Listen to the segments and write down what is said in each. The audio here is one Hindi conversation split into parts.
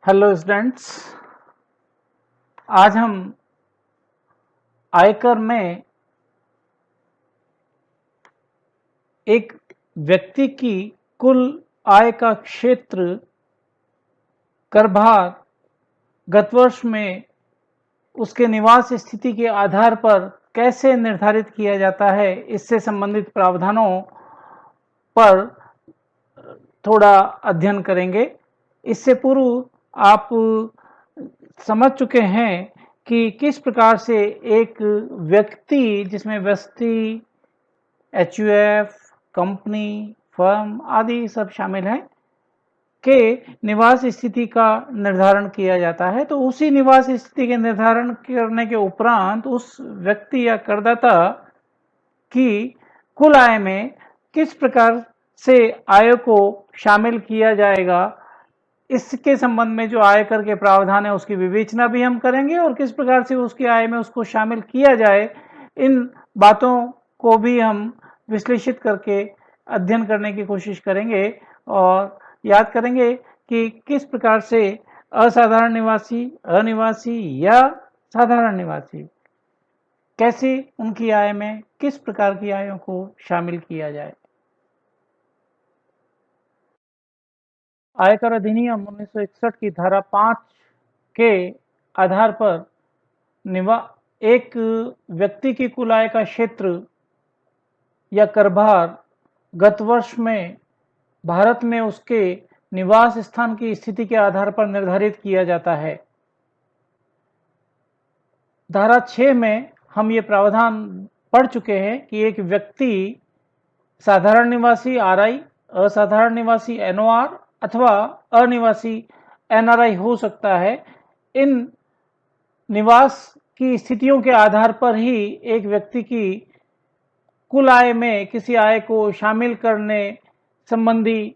Hello students. आज हम आयकर में एक व्यक्ति की कुल आय का क्षेत्र कर भाग गत वर्ष में उसके निवास स्थिति के आधार पर कैसे निर्धारित किया जाता है, इससे संबंधित प्रावधानों पर थोड़ा अध्ययन करेंगे। इससे पूर्व आप समझ चुके हैं कि किस प्रकार से एक व्यक्ति, जिसमें व्यक्ति, एचयूएफ, कंपनी, फर्म आदि सब शामिल हैं, के निवास स्थिति का निर्धारण किया जाता है। तो उसी निवास स्थिति के निर्धारण करने के उपरांत उस व्यक्ति या करदाता की कुल आय में किस प्रकार से आय को शामिल किया जाएगा, इसके संबंध में जो आयकर के प्रावधान है उसकी विवेचना भी हम करेंगे और किस प्रकार से उसकी आय में उसको शामिल किया जाए, इन बातों को भी हम विश्लेषित करके अध्ययन करने की कोशिश करेंगे और याद करेंगे कि किस प्रकार से असाधारण निवासी, अनिवासी या साधारण निवासी, कैसे उनकी आय में किस प्रकार की आयों को शामिल किया जाए। आयकर अधिनियम 1961 की धारा 5 के आधार पर एक व्यक्ति की कुल आय का क्षेत्र या कर भार गत वर्ष में भारत में उसके निवास स्थान की स्थिति के आधार पर निर्धारित किया जाता है। धारा 6 में हम ये प्रावधान पढ़ चुके हैं कि एक व्यक्ति साधारण निवासी आरआई, असाधारण निवासी एनओआर अथवा अनिवासी एनआरआई हो सकता है। इन निवास की स्थितियों के आधार पर ही एक व्यक्ति की कुल आय में किसी आय को शामिल करने संबंधी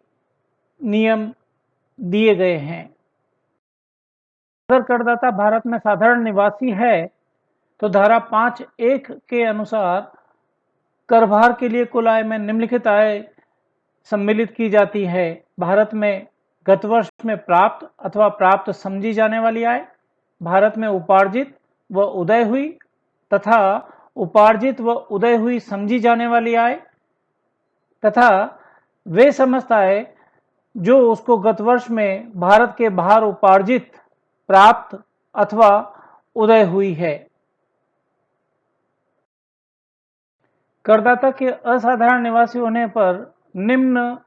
नियम दिए गए हैं। अगर करदाता भारत में साधारण निवासी है तो धारा 5(1) के अनुसार कर भार के लिए कुल आय में निम्नलिखित आय सम्मिलित की जाती है। भारत में गत वर्ष में प्राप्त अथवा प्राप्त समझी जाने वाली आय, भारत में उपार्जित व उदय हुई तथा उपार्जित व उदय हुई समझी जाने वाली आय, तथा वे समस्त आय जो उसको गत वर्ष में भारत के बाहर उपार्जित, प्राप्त अथवा उदय हुई है। करदाता के असाधारण निवासी होने पर निम्न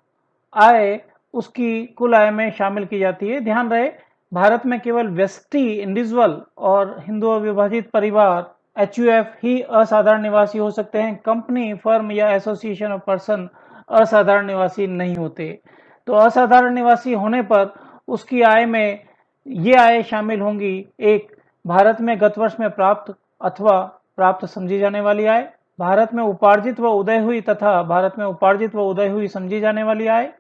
आय उसकी कुल आय में शामिल की जाती है। ध्यान रहे, भारत में केवल व्यष्टि, इंडिविजुअल और हिंदू अविभाजित परिवार एचयूएफ ही असाधारण निवासी हो सकते हैं। कंपनी, फर्म या एसोसिएशन ऑफ पर्सन असाधारण निवासी नहीं होते। तो असाधारण निवासी होने पर उसकी आय में ये आय शामिल होंगी: एक, भारत में गत वर्ष में प्राप्त अथवा प्राप्त समझी जाने वाली आय, भारत में उपार्जित व उदय हुई तथा भारत में उपार्जित व उदय हुई समझी जाने वाली आय,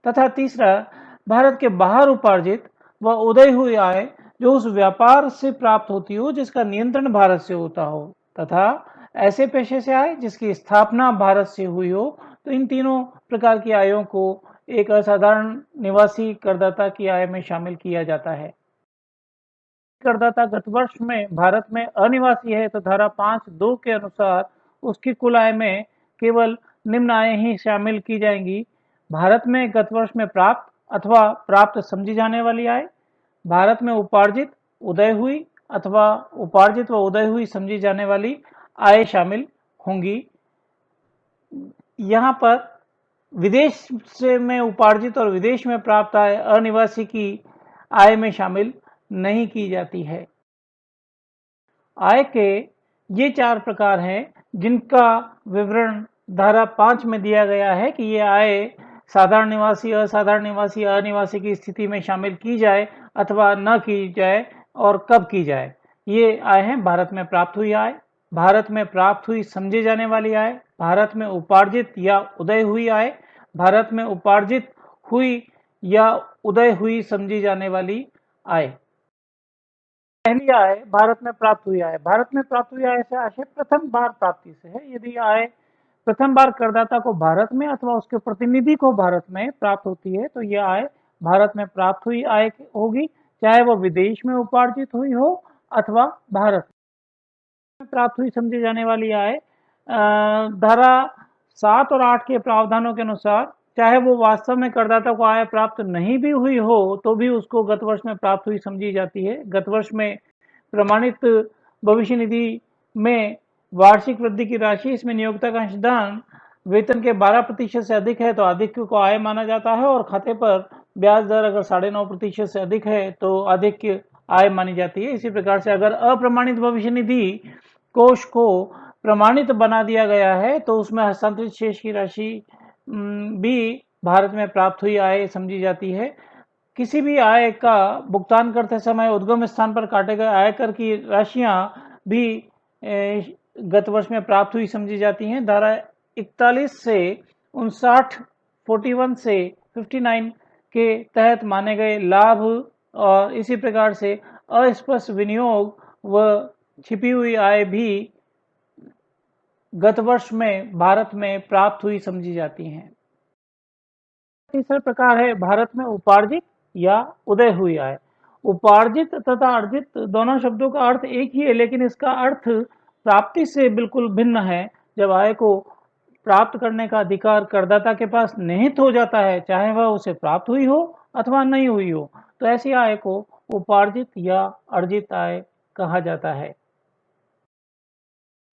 तथा तीसरा, भारत के बाहर उपार्जित व उदय हुई आय जो उस व्यापार से प्राप्त होती हो जिसका नियंत्रण भारत से होता हो, तथा ऐसे पेशे से आय जिसकी स्थापना भारत से हुई हो। तो इन तीनों प्रकार की आयों को एक असाधारण निवासी करदाता की आय में शामिल किया जाता है। करदाता गत वर्ष में भारत में अनिवासी है तो धारा 5(2) के अनुसार उसकी कुल आय में केवल निम्न आय ही शामिल की जाएंगी: भारत में गत वर्ष में प्राप्त अथवा प्राप्त समझी जाने वाली आय, भारत में उपार्जित, उदय हुई अथवा उपार्जित व उदय हुई समझी जाने वाली आय शामिल होंगी। यहाँ पर विदेश से में उपार्जित और विदेश में प्राप्त आय अनिवासी की आय में शामिल नहीं की जाती है। आय के ये 4 प्रकार हैं जिनका विवरण धारा 5 में दिया गया है कि ये आय साधारण निवासी, असाधारण निवासी, अनिवासी की स्थिति में शामिल की जाए अथवा न की जाए और कब की जाए। ये आय हैं: भारत में प्राप्त हुई आय, भारत में प्राप्त हुई समझी जाने वाली आय, भारत में उपार्जित या उदय हुई आय, भारत में उपार्जित हुई या उदय हुई समझी जाने वाली आय। पहली आय भारत में प्राप्त हुई आय। भारत में प्राप्त हुई आय से आशय प्रथम बार प्राप्ति से है। यदि आय प्रथम बार करदाता को भारत में अथवा उसके प्रतिनिधि को भारत में प्राप्त होती है तो यह आय भारत में प्राप्त हुई आय होगी, चाहे वो विदेश में उपार्जित हुई हो अथवा भारत में प्राप्त हुई समझी जाने वाली आय धारा 7 और 8 के प्रावधानों के अनुसार चाहे वो वास्तव में करदाता को आय प्राप्त नहीं भी हुई हो तो भी उसको गत वर्ष में प्राप्त हुई समझी जाती है। गत वर्ष में प्रमाणित भविष्य निधि में वार्षिक वृद्धि की राशि, इसमें नियोक्ता का अंशदान वेतन के 12% से अधिक है तो अधिक को आय माना जाता है, और खाते पर ब्याज दर अगर 9.5% से अधिक है तो अधिक आय मानी जाती है। इसी प्रकार से अगर अप्रमाणित भविष्य निधि कोष को प्रमाणित बना दिया गया है तो उसमें हस्तांतरित शेष की राशि भी भारत में प्राप्त हुई आय समझी जाती है। किसी भी आय का भुगतान करते समय उद्गम स्थान पर काटे गए आयकर की राशियां भी गत वर्ष में प्राप्त हुई समझी जाती हैं। धारा 41 से 59, 41 से 59 के तहत माने गए लाभ और इसी प्रकार से अस्पष्ट विनियोग व छिपी हुई आय भी गत वर्ष में भारत में प्राप्त हुई समझी जाती हैं। तीसरा प्रकार है भारत में उपार्जित या उदय हुई आय। उपार्जित तथा अर्जित दोनों शब्दों का अर्थ एक ही है, लेकिन इसका अर्थ प्राप्ति से बिल्कुल भिन्न है। जब आय को प्राप्त करने का अधिकार करदाता के पास निहित हो जाता है, चाहे वह उसे प्राप्त हुई हो अथवा नहीं हुई हो, तो ऐसी आय को उपार्जित या अर्जित आय कहा जाता है।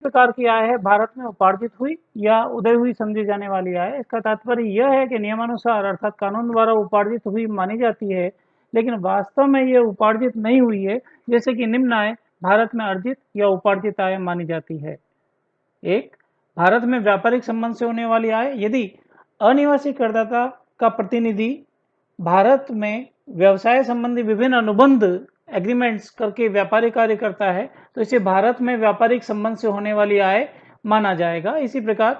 प्रकार की आय है भारत में उपार्जित हुई या उदय हुई समझी जाने वाली आय। इसका तात्पर्य यह है कि नियमानुसार अर्थात कानून द्वारा उपार्जित हुई मानी जाती है, लेकिन वास्तव में यह उपार्जित नहीं हुई है। जैसे कि निम्न आय भारत में अर्जित या उपार्जित आय मानी जाती है। एक, भारत में व्यापारिक संबंध से होने वाली आय। यदि अनिवासी करदाता का प्रतिनिधि भारत में व्यवसाय संबंधी विभिन्न अनुबंध एग्रीमेंट्स करके व्यापारिक कार्य करता है तो इसे भारत में व्यापारिक संबंध से होने वाली आय माना जाएगा। इसी प्रकार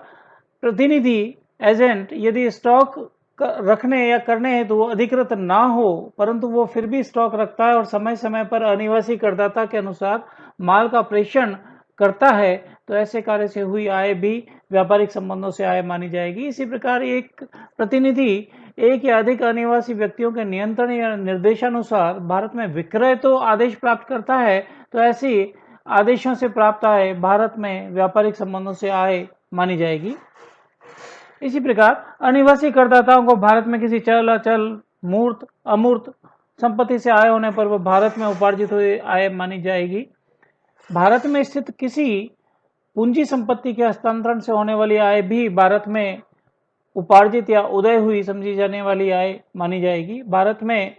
प्रतिनिधि एजेंट यदि स्टॉक रखने या करने हेतु तो अधिकृत ना हो परंतु वो फिर भी स्टॉक रखता है और समय समय पर अनिवासी करदाता के अनुसार माल का प्रेषण करता है तो ऐसे कार्य से हुई आय भी व्यापारिक संबंधों से आय मानी जाएगी। इसी प्रकार एक प्रतिनिधि एक या अधिक अनिवासी व्यक्तियों के नियंत्रण या निर्देशानुसार भारत में विक्रय तो आदेश प्राप्त करता है तो ऐसी आदेशों से प्राप्त आय भारत में व्यापारिक संबंधों से आय मानी जाएगी। इसी प्रकार अनिवासी करदाताओं को भारत में किसी चल अचल मूर्त अमूर्त संपत्ति से आय होने पर वह भारत में उपार्जित हुई आय मानी जाएगी। भारत में स्थित किसी पूंजी संपत्ति के हस्तांतरण से होने वाली आय भी भारत में उपार्जित या उदय हुई समझी जाने वाली आय मानी जाएगी। भारत में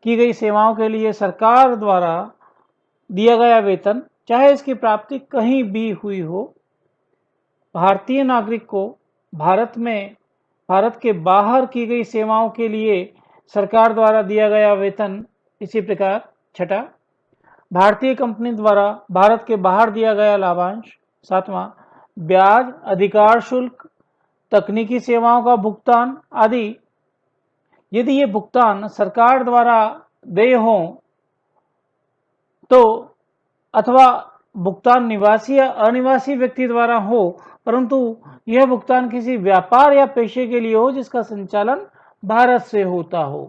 की गई सेवाओं के लिए सरकार द्वारा दिया गया वेतन, चाहे इसकी प्राप्ति कहीं भी हुई हो, भारतीय नागरिक को भारत के बाहर की गई सेवाओं के लिए सरकार द्वारा दिया गया वेतन। इसी प्रकार छठा, भारतीय कंपनी द्वारा भारत के बाहर दिया गया लाभांश। सातवां, ब्याज, अधिकार शुल्क, तकनीकी सेवाओं का भुगतान आदि यदि ये भुगतान सरकार द्वारा देय हों तो अथवा भुगतान निवासी या अनिवासी व्यक्ति द्वारा हो परंतु यह भुगतान किसी व्यापार या पेशे के लिए हो जिसका संचालन भारत से होता हो।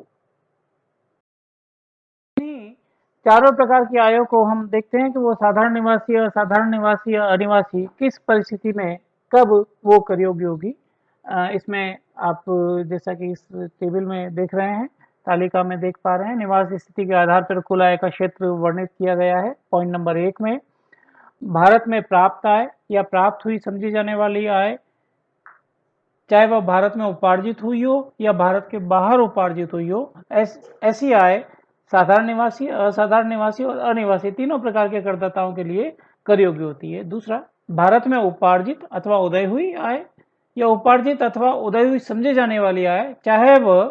चारों प्रकार की आयों को हम देखते हैं कि वो साधारण निवासी, असाधारण निवासी या अनिवासी किस परिस्थिति में कब वो कर योग्य होगी। इसमें आप जैसा कि इस टेबल में देख रहे हैं, तालिका में देख पा रहे हैं, निवास स्थिति के आधार पर कुल आय का क्षेत्र वर्णित किया गया है। पॉइंट नंबर 1 में भारत में प्राप्त आय या प्राप्त हुई समझी जाने वाली आय, चाहे वह भारत में उपार्जित हुई हो या भारत के बाहर उपार्जित हुई हो, ऐसी आय साधारण निवासी, असाधारण निवासी और अनिवासी तीनों प्रकार के करदाताओं के लिए कर योग्य होती है। दूसरा, भारत में उपार्जित अथवा उदय हुई आय या उपार्जित अथवा उदय हुई समझे जाने वाली आय, चाहे वह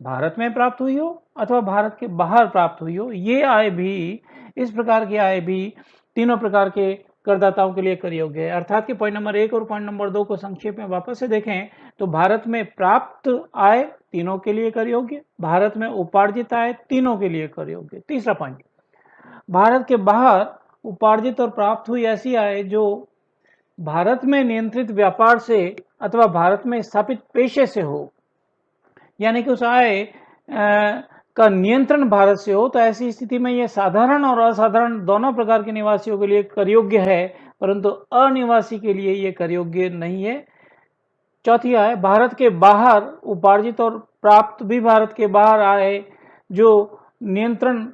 भारत में प्राप्त हुई हो अथवा भारत के बाहर प्राप्त हुई हो, ये आय भी, इस प्रकार की आय भी तीनों प्रकार के करदाताओं के लिए कर योग्य है। अर्थात कि पॉइंट नंबर 1 और पॉइंट नंबर 2 को संक्षेप में वापस से देखें तो भारत में प्राप्त आय तीनों के लिए कर योग्य, भारत में उपार्जित आय तीनों के लिए कर योग्य। तीसरा पॉइंट, भारत के बाहर उपार्जित और प्राप्त हुई ऐसी आय जो भारत में नियंत्रित व्यापार से अथवा भारत में स्थापित पेशे से हो, यानी कि उस आय का नियंत्रण भारत से हो, तो ऐसी स्थिति में यह साधारण और असाधारण दोनों प्रकार के निवासियों के लिए कर योग्य है, परंतु अनिवासी के लिए यह कर योग्य नहीं है। चौथी आय, भारत के बाहर उपार्जित और प्राप्त भी भारत के बाहर आय जो नियंत्रण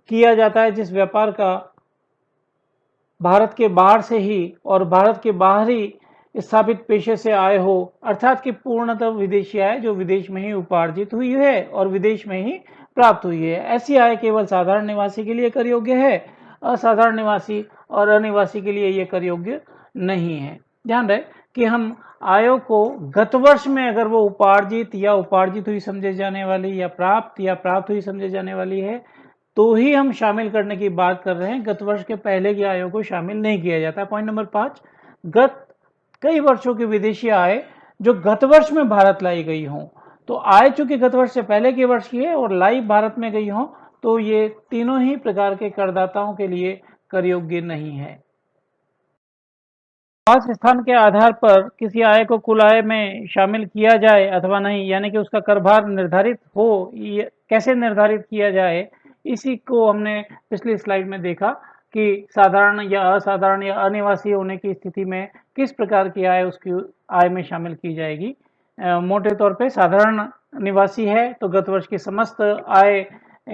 किया जाता है, जिस व्यापार का भारत के बाहर से ही और भारत के बाहर ही स्थापित पेशे से आय हो, अर्थात कि पूर्णतः विदेशी आय जो विदेश में ही उपार्जित हुई है और विदेश में ही प्राप्त हुई है। ऐसी आय केवल साधारण निवासी के लिए कर योग्य है, असाधारण निवासी और अनिवासी के लिए यह कर योग्य नहीं है। ध्यान रहे कि हम आयों को गत वर्ष में अगर वो उपार्जित या उपार्जित हुई समझे जाने वाली या प्राप्त हुई समझे जाने वाली है तो ही हम शामिल करने की बात कर रहे हैं। गत वर्ष के पहले की आयों को शामिल नहीं किया जाता। पॉइंट नंबर 5, गत कई वर्षों की विदेशी आय जो गत वर्ष में भारत लाई गई हों, तो आय चूंकि गत वर्ष से पहले के वर्ष की है और लाई भारत में गई हों, तो ये तीनों ही प्रकार के करदाताओं के लिए कर योग्य नहीं है। निवास स्थान के आधार पर किसी आय को कुल आय में शामिल किया जाए अथवा नहीं, यानी कि उसका कर भार निर्धारित हो, ये कैसे निर्धारित किया जाए, इसी को हमने पिछली स्लाइड में देखा कि साधारण या असाधारण या अनिवासी होने की स्थिति में किस प्रकार की आय उसकी आय में शामिल की जाएगी। मोटे तौर पे साधारण निवासी है तो गत वर्ष की समस्त आय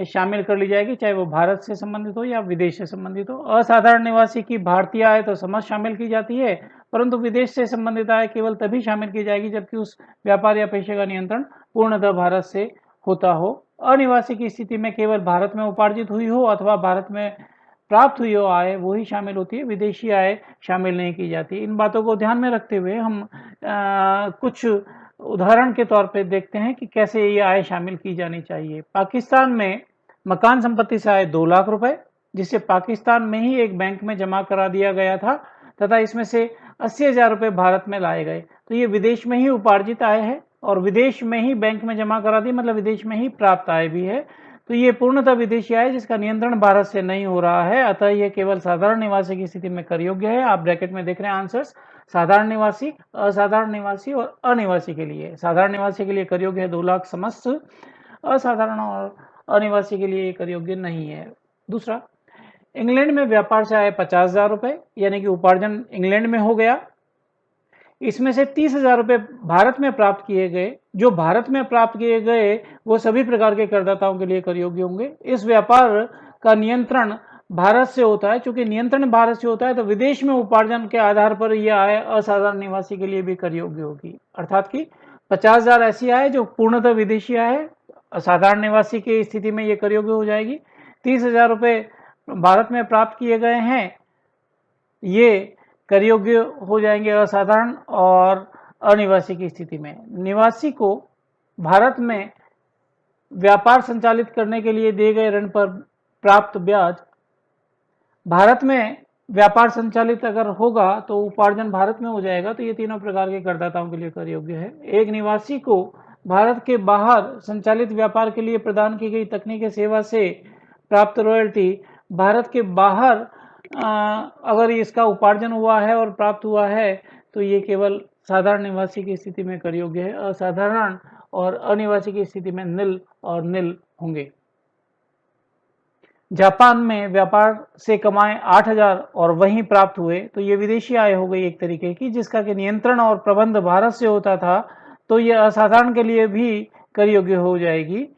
शामिल कर ली जाएगी, चाहे वो भारत से संबंधित हो या विदेश से संबंधित हो। असाधारण निवासी की भारतीय आय तो समस्त शामिल की जाती है, परंतु विदेश से संबंधित आय केवल तभी शामिल की जाएगी जबकि उस व्यापार या पेशे का नियंत्रण पूर्णतः भारत से होता हो। अनिवासी की स्थिति में केवल भारत में उपार्जित हुई हो अथवा भारत में प्राप्त हुई हो आय वो ही शामिल होती है, विदेशी आय शामिल नहीं की जाती। इन बातों को ध्यान में रखते हुए हम कुछ उदाहरण के तौर पे देखते हैं कि कैसे ये आय शामिल की जानी चाहिए। पाकिस्तान में मकान संपत्ति से आए 2 लाख रुपए, जिसे पाकिस्तान में ही एक बैंक में जमा करा दिया गया था तथा इसमें से 80,000 रुपए भारत में लाए गए, तो ये विदेश में ही उपार्जित आय है और विदेश में ही बैंक में जमा करा दी, मतलब विदेश में ही प्राप्त आय भी है। तो ये पूर्णतः विदेशी आय जिसका नियंत्रण भारत से नहीं हो रहा है, अतः ये केवल साधारण निवासी की स्थिति में कर योग्य है। आप ब्रैकेट में देख रहे हैं आंसर्स, साधारण निवासी, असाधारण निवासी और अनिवासी के लिए। साधारण निवासी के लिए कर योग्य है 2 लाख समस्त, असाधारण और अनिवासी के लिए कर योग्य नहीं है। दूसरा, इंग्लैंड में व्यापार से आए 50,000 रुपए, यानी कि उपार्जन इंग्लैंड में हो गया, इसमें से 30,000 रुपए भारत में प्राप्त किए गए। जो भारत में प्राप्त किए गए वो सभी प्रकार के करदाताओं के लिए कर योग्य होंगे। इस व्यापार का नियंत्रण भारत से होता है, चूंकि नियंत्रण भारत से होता है तो विदेश में उपार्जन के आधार पर यह आय असाधारण निवासी के लिए भी कर योग्य होगी, अर्थात कि 50,000 ऐसी आय जो पूर्णतः विदेशी आय है, असाधारण निवासी की स्थिति में यह कर योग्य हो जाएगी। 30,000 रुपए भारत में प्राप्त किए गए हैं, ये कर योग्य हो जाएंगे असाधारण और अनिवासी की स्थिति में। निवासी को भारत में व्यापार संचालित करने के लिए दिए गए ऋण पर प्राप्त ब्याज, भारत में व्यापार संचालित अगर होगा तो उपार्जन भारत में हो जाएगा, तो ये तीनों प्रकार के करदाताओं के लिए कर योग्य है। एक निवासी को भारत के बाहर संचालित व्यापार के लिए प्रदान की गई तकनीकी सेवा से प्राप्त रॉयल्टी भारत के बाहर अगर इसका उपार्जन हुआ है और प्राप्त हुआ है तो ये केवल साधारण निवासी की स्थिति में कर योग्य है, असाधारण और अनिवासी की स्थिति में निल और निल होंगे। जापान में व्यापार से कमाए 8,000 और वहीं प्राप्त हुए, तो ये विदेशी आय हो गई एक तरीके की, जिसका कि नियंत्रण और प्रबंध भारत से होता था, तो ये असाधारण के लिए भी कर योग्य हो जाएगी।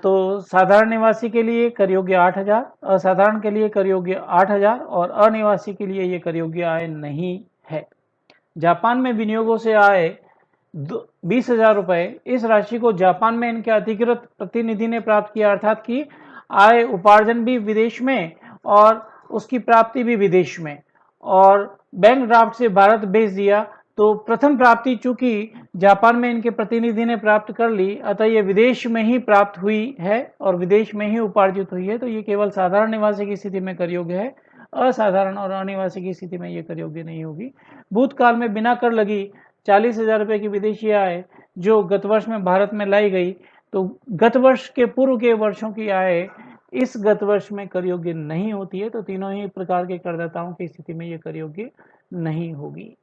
तो साधारण निवासी के लिए कर योग्य 8,000, असाधारण के लिए कर योग्य 8,000 और अनिवासी के लिए ये कर योग्य आय नहीं है। जापान में विनियोगों से आए 20,000 रुपए, इस राशि को जापान में इनके अधिकृत प्रतिनिधि ने प्राप्त किया, अर्थात कि आय उपार्जन भी विदेश में और उसकी प्राप्ति भी विदेश में, और बैंक ड्राफ्ट से भारत भेज दिया। तो प्रथम प्राप्ति चूंकि जापान में इनके प्रतिनिधि ने प्राप्त कर ली, अतः ये विदेश में ही प्राप्त हुई है और विदेश में ही उपार्जित हुई है, तो ये केवल साधारण निवासी की स्थिति में कर योग्य है, असाधारण और अनिवासी की स्थिति में ये कर योग्य नहीं होगी। भूतकाल में बिना कर लगी 40,000 रुपए की विदेशी आय जो गत वर्ष में भारत में लाई गई, तो गत वर्ष के पूर्व के वर्षों की आय इस गत वर्ष में कर योग्य नहीं होती है, तो तीनों ही प्रकार के करदाताओं की स्थिति में ये कर योग्य नहीं होगी।